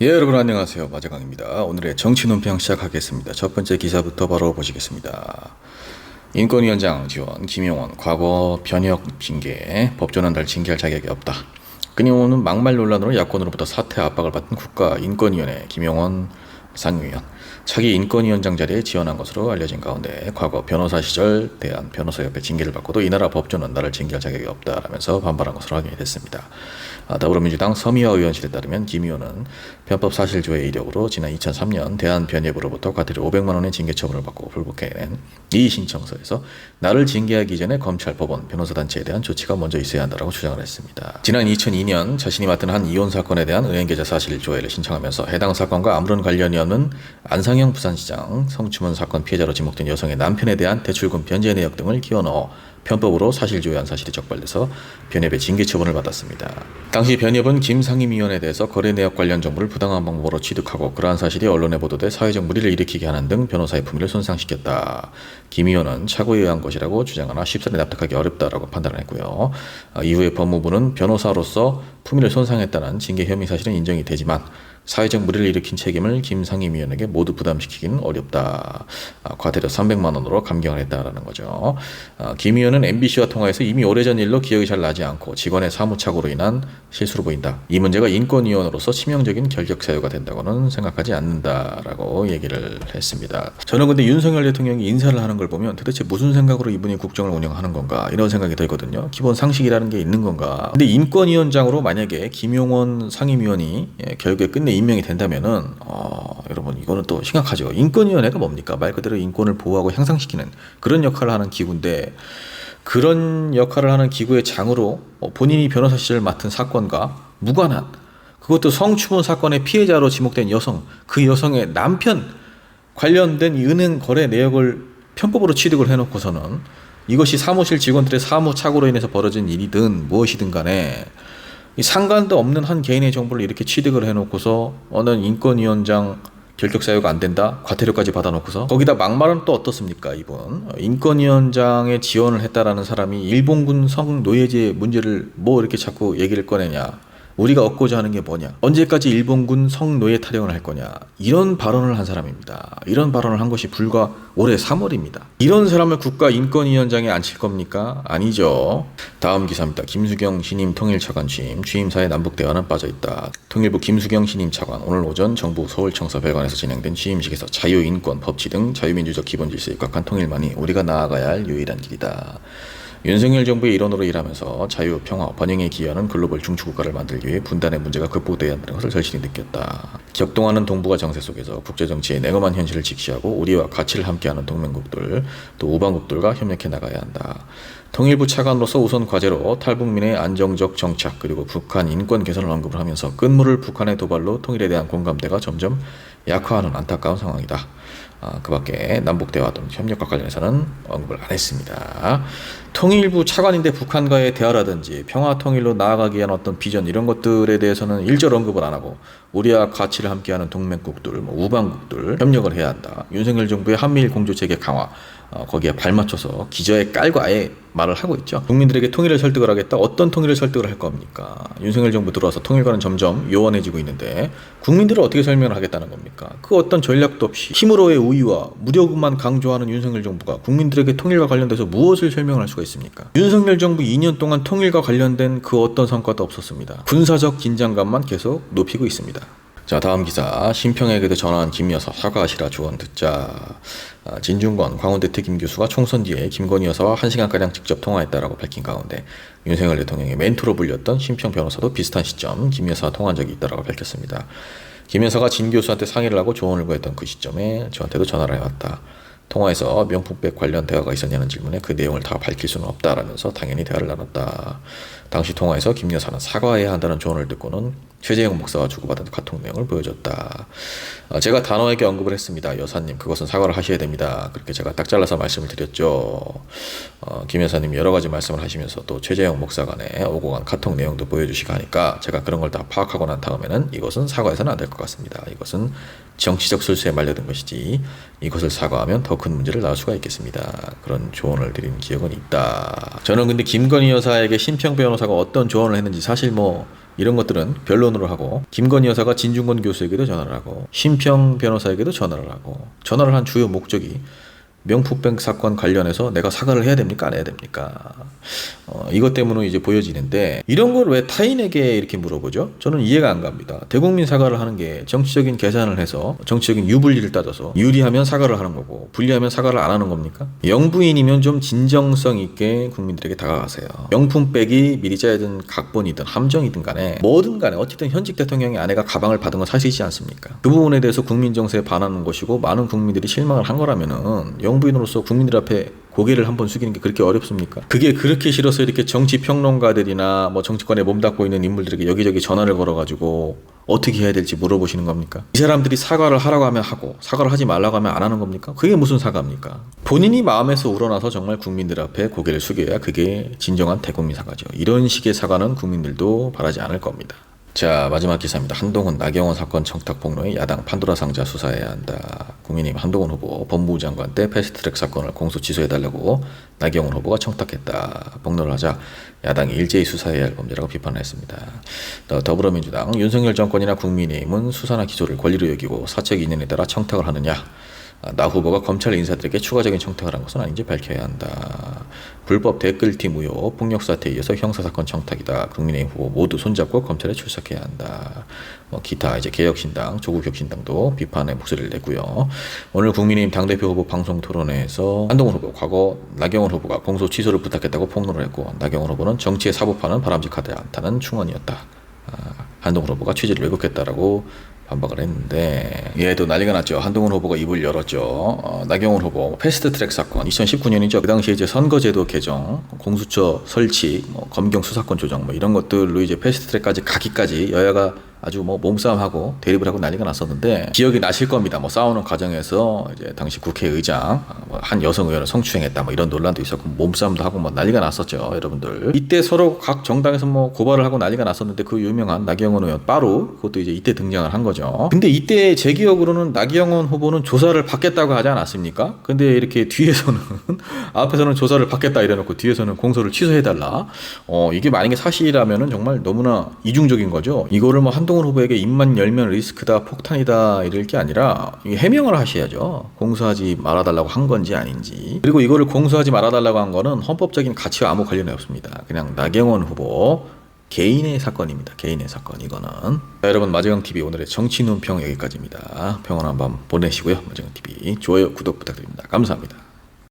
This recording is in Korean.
예, 여러분 안녕하세요. 마재강입니다. 오늘의 정치 논평 시작하겠습니다. 첫 번째 기사부터 바로 보시겠습니다. 인권위원장 지원, 김용원 과거 변역 징계, 법조는 한달 징계할 자격이 없다. 끊임없는 막말 논란으로 야권으로부터 사퇴 압박을 받은 국가인권위원회 김용원 상임위원 차기 인권위원장 자리에 지원한 것으로 알려진 가운데 과거 변호사 시절 대한변호사협회 징계를 받고도 이 나라 법조는 나를 징계할 자격이 없다라면서 반발한 것으로 확인이 됐습니다. 더불어민주당 서미화 의원실에 따르면 김 의원은 편법 사실조회 이력으로 지난 2003년 대한변협으로부터 과태료 500만 원의 징계 처분을 받고 불복해낸 이 신청서에서 나를 징계하기 전에 검찰, 법원, 변호사단체에 대한 조치가 먼저 있어야 한다고 주장을 했습니다. 지난 2002년 자신이 맡은 한 이혼 사건에 대한 은행계좌 사실조회를 신청하면서 해당 사건과 아무런 관련이 없는 안상영 부산시장 성추문 사건 피해자로 지목된 여성의 남편에 대한 대출금 변제 내역 등을 끼워넣어 편법으로 사실조회한 사실이 적발돼서 변협의 징계 처분을 받았습니다. 당시 변협은 김 상임위원에 대해서 거래 내역 관련 정보를 부당한 방법으로 취득하고 그러한 사실이 언론에 보도돼 사회적 물의를 일으키게 하는 등 변호사의 품위를 손상시켰다. 김 의원은 착오에 의한 것이라고 주장하나 쉽사리 납득하기 어렵다라고 판단을 했고요. 이후에 법무부는 변호사로서 품위를 손상했다는 징계 혐의 사실은 인정이 되지만 사회적 물의를 일으킨 책임을 김 상임위원에게 모두 부담시키기는 어렵다. 과태료 300만 원으로 감경을 했다라는 거죠. 김 의원은 MBC와 통화에서 이미 오래전 일로 기억이 잘 나지 않고 직원의 사무착오로 인한 실수로 보인다. 이 문제가 인권위원으로서 치명적인 결격 사유가 된다고는 생각하지 않는다라고 얘기를 했습니다. 저는 근데 윤석열 대통령이 인사를 하는 걸 보면 도대체 무슨 생각으로 이분이 국정을 운영하는 건가 이런 생각이 들거든요. 기본 상식이라는 게 있는 건가. 근데 인권위원장으로 만약에 김용원 상임위원이 결국에 끝내 임명이 된다면은 여러분 이거는 또 심각하죠. 인권위원회가 뭡니까? 말 그대로 인권을 보호하고 향상시키는 그런 역할을 하는 기구인데 그런 역할을 하는 기구의 장으로 본인이 변호사 시절 맡은 사건과 무관한 그것도 성추문 사건의 피해자로 지목된 여성 그 여성의 남편 관련된 이 은행 거래 내역을 편법으로 취득을 해놓고서는 이것이 사무실 직원들의 사무착오로 인해서 벌어진 일이든 무엇이든 간에 상관도 없는 한 개인의 정보를 이렇게 취득을 해놓고서 어느 인권위원장 결격 사유가 안 된다 과태료까지 받아놓고서 거기다 막말은 또 어떻습니까? 이분 인권위원장에 지원을 했다라는 사람이 일본군 성노예제 문제를 뭐 이렇게 자꾸 얘기를 꺼내냐, 우리가 얻고자 하는 게 뭐냐, 언제까지 일본군 성노예 타령을 할 거냐, 이런 발언을 한 사람입니다. 이런 발언을 한 것이 불과 올해 3월입니다. 이런 사람을 국가인권위원장에 앉힐 겁니까? 아니죠. 다음 기사입니다. 김수경 신임 통일차관 취임사에 남북대화는 빠져있다. 통일부 김수경 신임 차관 오늘 오전 정부 서울청사 별관에서 진행된 취임식에서 자유, 인권, 법치 등 자유민주적 기본질서에 입각한 통일만이 우리가 나아가야 할 유일한 길이다. 윤석열 정부의 일원으로 일하면서 자유, 평화, 번영에 기여하는 글로벌 중추국가를 만들기 위해 분단의 문제가 극복되어야 한다는 것을 절실히 느꼈다. 격동하는 동북아 정세 속에서 국제정치의 냉엄한 현실을 직시하고 우리와 가치를 함께하는 동맹국들, 또 우방국들과 협력해 나가야 한다. 통일부 차관으로서 우선 과제로 탈북민의 안정적 정착 그리고 북한 인권 개선을 언급을 하면서 끝물을 북한의 도발로 통일에 대한 공감대가 점점 약화하는 안타까운 상황이다. 그 밖에 남북대화 또는 협력과 관련해서는 언급을 안 했습니다. 통일부 차관인데 북한과의 대화라든지 평화 통일로 나아가기 위한 어떤 비전 이런 것들에 대해서는 일절 언급을 안 하고 우리와 가치를 함께하는 동맹국들, 우방국들 협력을 해야 한다. 윤석열 정부의 한미일 공조체계 강화 거기에 발맞춰서 기저에 깔고 아예 말을 하고 있죠. 국민들에게 통일을 설득을 하겠다. 어떤 통일을 설득을 할 겁니까? 윤석열 정부 들어와서 통일과는 점점 요원해지고 있는데 국민들을 어떻게 설명을 하겠다는 겁니까? 그 어떤 전략도 없이 힘으로의 우위와 무력만 강조하는 윤석열 정부가 국민들에게 통일과 관련돼서 무엇을 설명을 할 수가 있습니까? 윤석열 정부 2년 동안 통일과 관련된 그 어떤 성과도 없었습니다. 군사적 긴장감만 계속 높이고 있습니다. 자, 다음 기사. 심평에게도 전화한 김 여사 사과하시라 조언 듣자. 진중권 광운대 특임 교수가 총선 뒤에 김건희 여사와 1시간가량 직접 통화했다라고 밝힌 가운데 윤석열 대통령의 멘토로 불렸던 심평 변호사도 비슷한 시점 김 여사와 통화한 적이 있다라고 밝혔습니다. 김 여사가 진 교수한테 상의를 하고 조언을 구했던 그 시점에 저한테도 전화를 해왔다. 통화에서 명품백 관련 대화가 있었냐는 질문에 그 내용을 다 밝힐 수는 없다라면서 당연히 대화를 나눴다. 당시 통화에서 김 여사는 사과해야 한다는 조언을 듣고는 최재형 목사와 주고받은 카톡 내용을 보여줬다. 제가 단호하게 언급을 했습니다. 여사님 그것은 사과를 하셔야 됩니다. 그렇게 제가 딱 잘라서 말씀을 드렸죠. 김 여사님 여러 가지 말씀을 하시면서 또 최재형 목사 간에 오고 간 카톡 내용도 보여주시고 하니까 제가 그런 걸 다 파악하고 난 다음에는 이것은 사과해서는 안 될 것 같습니다. 이것은 정치적 술수에 말려든 것이지 이것을 사과하면 더 큰 문제를 낳을 수가 있겠습니다. 그런 조언을 드린 기억은 있다. 저는 근데 김건희 여사에게 심평 변호사가 어떤 조언을 했는지 사실 이런 것들은 변론으로 하고 김건희 여사가 진중권 교수에게도 전화를 하고 심평 변호사에게도 전화를 하고 전화를 한 주요 목적이 명품백 사건 관련해서 내가 사과를 해야 됩니까? 안 해야 됩니까? 이것 때문에 이제 보여지는데 이런 걸 왜 타인에게 이렇게 물어보죠? 저는 이해가 안 갑니다. 대국민 사과를 하는 게 정치적인 계산을 해서 정치적인 유불리를 따져서 유리하면 사과를 하는 거고 불리하면 사과를 안 하는 겁니까? 영부인이면 좀 진정성 있게 국민들에게 다가가세요. 명품백이 미리 짜여든 각본이든 함정이든 간에 뭐든 간에 어쨌든 현직 대통령의 아내가 가방을 받은 건 사실이지 않습니까? 그 부분에 대해서 국민 정서에 반하는 것이고 많은 국민들이 실망을 한 거라면은 영부인으로서 국민들 앞에 고개를 한번 숙이는 게 그렇게 어렵습니까? 그게 그렇게 싫어서 이렇게 정치 평론가들이나 뭐 정치권에 몸담고 있는 인물들에게 여기저기 전화를 걸어가지고 어떻게 해야 될지 물어보시는 겁니까? 이 사람들이 사과를 하라고 하면 하고 사과를 하지 말라고 하면 안 하는 겁니까? 그게 무슨 사과입니까? 본인이 마음에서 우러나서 정말 국민들 앞에 고개를 숙여야 그게 진정한 대국민 사과죠. 이런 식의 사과는 국민들도 바라지 않을 겁니다. 자, 마지막 기사입니다. 한동훈 나경원 사건 청탁 폭로에 야당 판도라 상자 수사해야 한다. 국민의힘 한동훈 후보 법무부 장관 때 패스트트랙 사건을 공소 취소해달라고 나경원 후보가 청탁했다. 폭로를 하자 야당이 일제히 수사해야 할 범죄라고 비판을 했습니다. 더불어민주당 윤석열 정권이나 국민의힘은 수사나 기소를 권리로 여기고 사적 인연에 따라 청탁을 하느냐. 나 후보가 검찰 인사들에게 추가적인 청탁을 한 것은 아닌지 밝혀야 한다. 불법 댓글팀 의혹, 폭력 사태에 이어서 형사사건 청탁이다. 국민의힘 후보 모두 손잡고 검찰에 출석해야 한다. 기타 이제 개혁신당, 조국혁신당도 비판의 목소리를 냈고요. 오늘 국민의힘 당대표 후보 방송 토론회에서 한동훈 후보 과거 나경원 후보가 공소 취소를 부탁했다고 폭로를 했고 나경원 후보는 정치의 사법화는 바람직하지 않다는 충언이었다. 한동훈 후보가 취지를 왜곡했다라고 반박을 했는데 얘도 난리가 났죠. 한동훈 후보가 입을 열었죠. 나경원 후보 패스트트랙 사건 2019년이죠. 그 당시에 이제 선거제도 개정, 공수처 설치, 검경 수사권 조정 이런 것들로 이제 패스트트랙까지 가기까지 여야가 아주 몸싸움하고 대립을 하고 난리가 났었는데 기억이 나실 겁니다. 싸우는 과정에서 이제 당시 국회의장 한 여성 의원을 성추행했다 이런 논란도 있었고 몸싸움도 하고 난리가 났었죠, 여러분들. 이때 서로 각 정당에서 고발을 하고 난리가 났었는데 그 유명한 나경원 의원 빠루 그것도 이제 이때 등장을 한 거죠. 근데 이때 제 기억으로는 나경원 후보는 조사를 받겠다고 하지 않았습니까? 근데 이렇게 뒤에서는 앞에서는 조사를 받겠다 이래놓고 뒤에서는 공소를 취소해달라. 이게 만약에 사실이라면은 정말 너무나 이중적인 거죠. 이거를 한동훈 후보에게 입만 열면 리스크다, 폭탄이다 이럴 게 아니라 해명을 하셔야죠. 공소하지 말아달라고 한 건지 아닌지. 그리고 이거를 공소하지 말아달라고 한 거는 헌법적인 가치와 아무 관련이 없습니다. 그냥 나경원 후보 개인의 사건입니다. 개인의 사건 이거는. 자, 여러분 마재경TV 오늘의 정치 논평 여기까지입니다. 평온한 밤 보내시고요. 마재경TV 좋아요, 구독 부탁드립니다. 감사합니다.